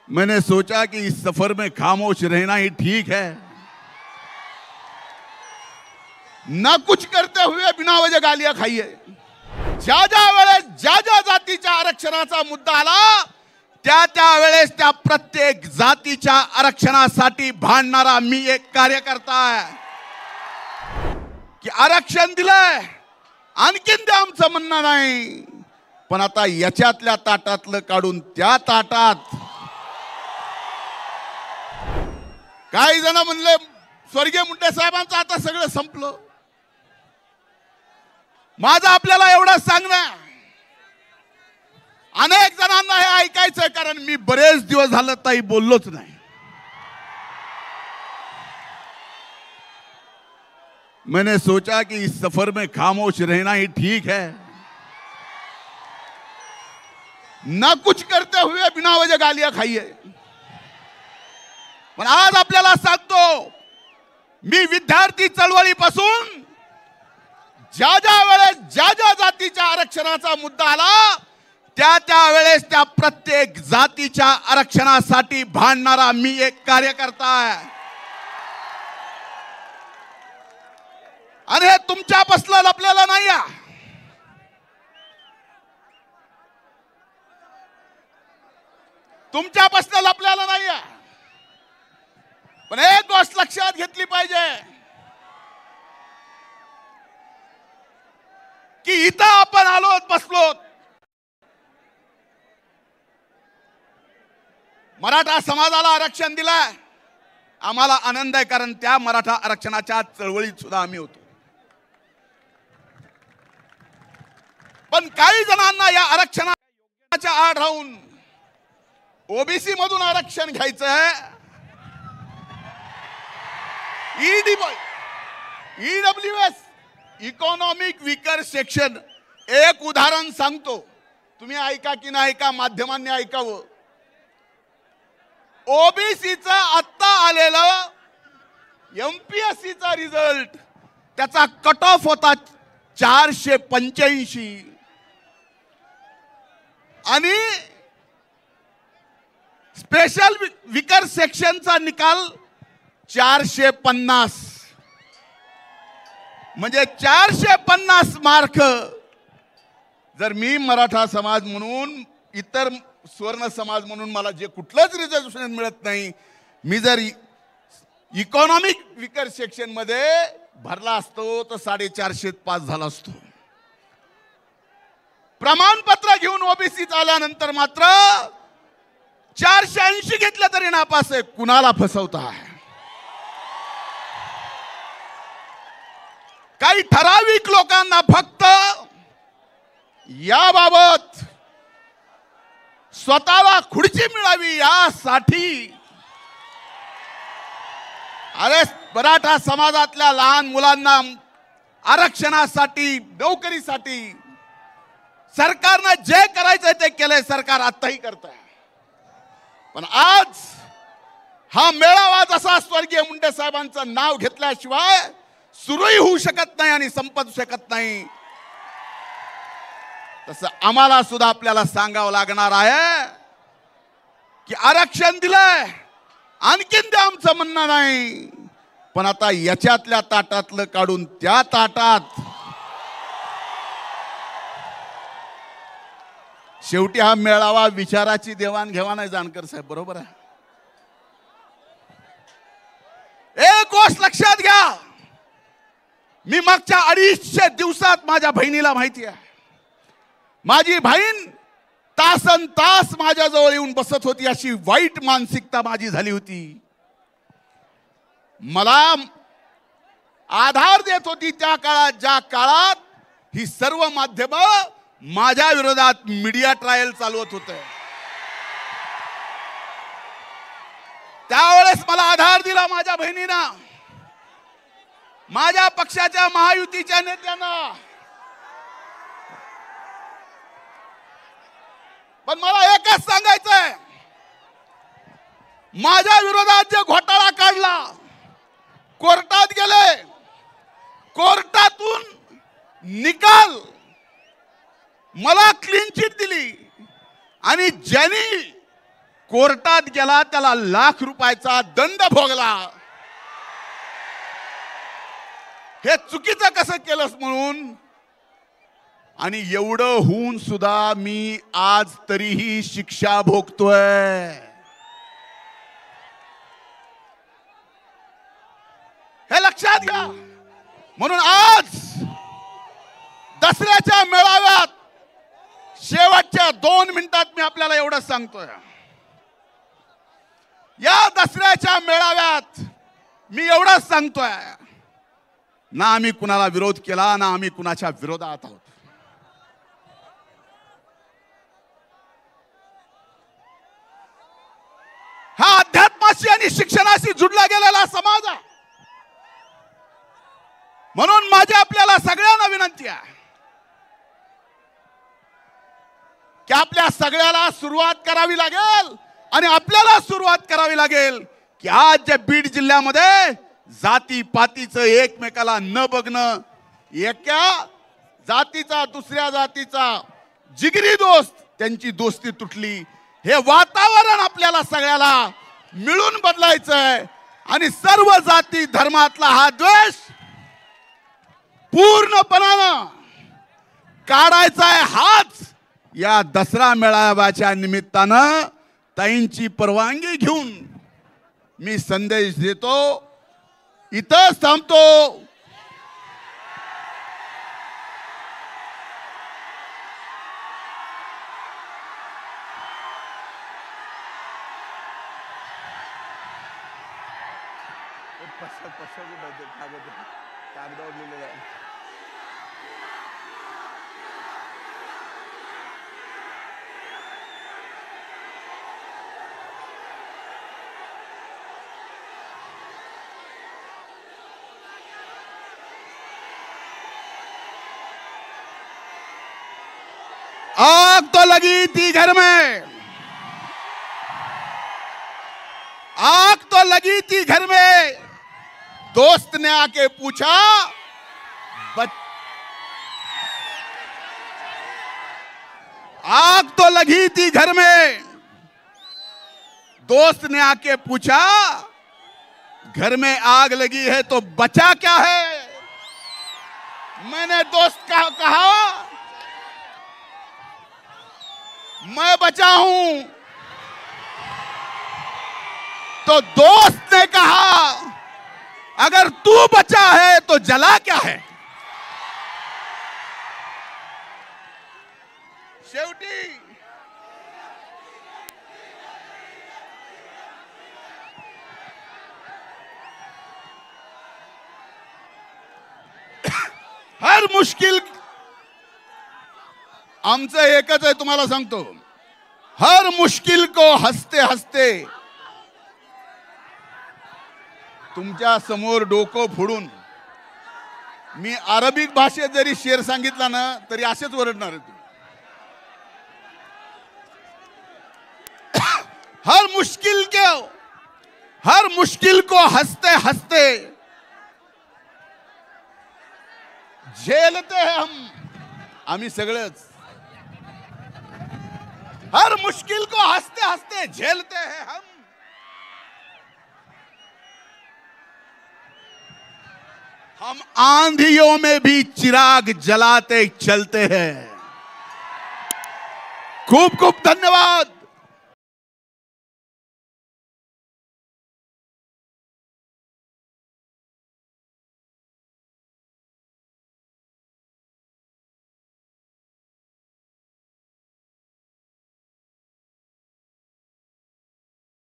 मैंने सोचा कि इस सफर में खामोश रहना ही ठीक है, ना कुछ करते हुए बिना वजह गालियां खाइए। ज्या ज्या वेळेस ज्या ज्या जातीच्या आरक्षणाचा मुद्दा आला त्या वेळेस त्या प्रत्येक जातीच्या आरक्षणासाठी भांडणारा मी एक कार्यकर्ता आहे की आरक्षण दिलंय आणखीन ते आमचं म्हणणं नाही, पण आता याच्यातल्या ताटातलं काढून त्या ताटात काही जण म्हणले स्वर्गीय मुंडे साहेबांचं आता सगळं संपलं। माझं आपल्याला एवढं सांगणं, अनेक जणांना हे ऐकायचंय कारण मी बरेच दिवस झालं ताई बोललोच नाही। मैंने सोचा कि इस सफर में खामोश रहना ही ठीक है, ना कुछ करते हुए बिना वजह गालियां खाइए। पण आज आपल्याला सांगतो, मी विद्यार्थी चळवळीपासून ज्या ज्या वेळेस ज्या ज्या जातीच्या आरक्षणाचा मुद्दा आला त्या वेळेस त्या प्रत्येक जातीच्या आरक्षणासाठी भांडणारा मी एक कार्यकर्ता आहे। आणि हे तुमच्यापासून लपलेलं नाही आहे, तुमच्यापासून लपलेलं नाही आहे। पण एक गोष्ट लक्षात घेतली पाहिजे की इथं आपण आलोत बसलोत, मराठा समाजाला आरक्षण दिलंय, आम्हाला आनंद आहे कारण त्या मराठा आरक्षणाच्या चळवळीत सुद्धा आम्ही होतो। पण काही जणांना या आरक्षणाच्या आड राहून ओबीसी मधून आरक्षण घ्यायचं आहे। ईडब्ल्यूएस इकॉनॉमिक वीकर सेक्शन, एक उदाहरण सांगतो, तुम्ही ऐका की नाही ऐका, माध्यमांनी ऐकावं। ओबीसीचा आत्ता आलेला एमपीएससीचा रिझल्ट, त्याचा कट ऑफ होता 485 आणि स्पेशल विकर सेक्शनचा निकाल 450, म्हणजे 450 मार्क जर मी मराठा समाज म्हणून, इतर स्वर्ण समाज म्हणून मला जे कुठलंच रिझर्वेशन मिळत नाही, मी जर इकॉनॉमिक विकर सेक्शन मध्ये भरला असतो तर 450 पास झाला असतो। प्रमाणपत्र घेऊन ओबीसी आल्यानंतर मात्र 480 घेतलं तरी नापास आहे। कुणाला फसवताय? काही ठराविक लोकांना फक्त याबाबत स्वतःला खुर्ची मिळावी यासाठी, अरे मराठा समाजातल्या लहान मुलांना आरक्षणासाठी, नोकरीसाठी सरकारनं जे करायचं ते केलंय, सरकार आताही करत आहे। पण आज हा मेळावा जसा स्वर्गीय मुंडे साहेबांचं नाव घेतल्याशिवाय सुरूही होऊ शकत नाही आणि संपत शकत नाही, तसं आम्हाला सुद्धा आपल्याला सांगावं लागणार आहे की आरक्षण दिलंय आणखीन ते आमचं म्हणणं नाही, पण आता याच्यातल्या ताटातलं काढून त्या ताटात, शेवटी हा मेळावा विचाराची देवाणघेवाण आहे। जानकर साहेब बरोबर आहे। एक गोष्ट लक्षात घ्या, मी मागच्या 250 दिवसात माझ्या बहिणीला माहिती आहे, माझी बहीण तासन तास माझ्या जवळ येऊन बसत होती, अशी वाईट मानसिकता माझी झाली होती। मला आधार देत होती त्या काळात, ज्या काळात ही सर्व माध्यम माझ्या विरोधात मीडिया ट्रायल चालवत होते। त्यावेळेस मला आधार दिला माझ्या बहिणीनं, माझ्या पक्षाच्या महायुतीच्या नेत्यांना। पण मला एकच सांगायचंय, माझ्या विरोधात जे घोटाळा काढला, कोर्टात गेले, कोर्टातून निकाल मला क्लीन चिट दिली आणि ज्यांनी कोर्टात गेला, त्याला ₹1,00,000 दंड भोगला. हे चुकीचं कसं केलंस म्हणून. आणि एवढं होऊन सुद्धा मी आज तरीही शिक्षा भोगतोय. हे लक्षात घ्या. म्हणून आज दसऱ्याच्या मेळाव्यात शेवटच्या 2 मिनिटात मी आपल्याला एवढं सांगतोय. या दसऱ्याच्या मेळाव्यात मी एवढंच सांगतोय, ना आम्ही कुणाला विरोध केला, ना आम्ही कुणाच्या विरोधात आहोत. हा अध्यात्माशी आणि शिक्षणाशी जुडला गेलेला समाज आहे. म्हणून माझी आपल्याला सगळ्यांना विनंती आहे की आपल्या सगळ्याला सुरुवात करावी लागेल. आणि आपल्याला सुरुवात करावी लागेल की आज जे बीड जिल्ह्यामध्ये जाती पातीचं एकमेकाला न बघणं, एका जातीचा दुसऱ्या जातीचा जिगरी दोस्त, त्यांची दोस्ती तुटली. हे वातावरण आपल्याला सगळ्याला मिळून बदलायचंय. आणि सर्व जाती धर्मातला हा द्वेष पूर्णपणानं काढायचा आहे. हाच या दसरा मेळाव्याच्या निमित्तानं ताईंची परवानगी घेऊन मी संदेश देतो. इथंच थांबतो. कागदावर लिहिलेलं आहे. आग तो लगी थी घर में, आग तो लगी थी घर में, दोस्त ने आके पूछा आग तो लगी थी घर में, दोस्त ने आके पूछा घर में आग लगी है तो बचा क्या है. मैंने दोस्त का कहा मैं बचा हूं. तो दोस्त ने कहा अगर तू बचा है तो जला क्या है. शेवटी हर मुश्किल, आमचं एकच आहे, तुम्हाला सांगतो, हर मुश्किल को हसते हसते, तुमच्या समोर डोकं फोडून मी अरबिक भाषेत जरी शेर सांगितला ना तरी असेच ओरडणार आहे. हर मुश्किल को हंसते हंसते झेलते हैं हम, आम्ही सगळेच हर मुश्किल को हंसते हंसते झेलते हैं हम. हम आंधियों में भी चिराग जलाते चलते हैं. खूब खूब धन्यवाद.